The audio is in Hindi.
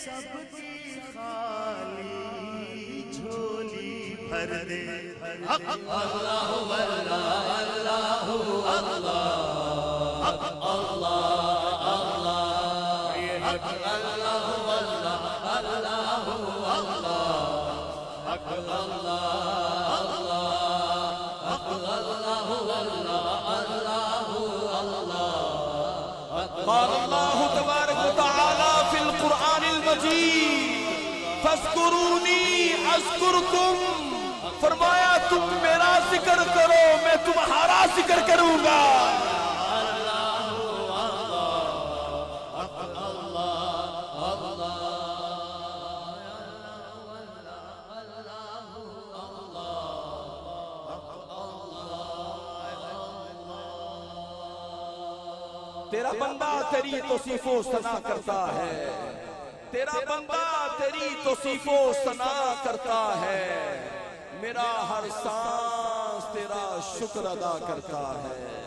सबकी खाली झोली भर दे। अल्लाहु अल्लाह अल्लाहु अल्लाह अल्लाह अल्लाह अल्लाहु अल्लाह अल्लाहु अल्लाह अल्लाह अल्लाहु अल्लाह अल्लाहु अल्लाह। क़ाल अल्लाहु तबारक व तआला फिल क़ुरआनिल मजीद फज़्कुरूनी अज़्कुरकुम, फरमाया तुम मेरा जिक्र करो मैं तुम्हारा जिक्र करूंगा। तेरा बंदा तेरी तौसीफो सना करता है, तेरा बंदा तेरी तौसीफो सना करता है, मेरा हर सांस तेरा शुक्र अदा करता है।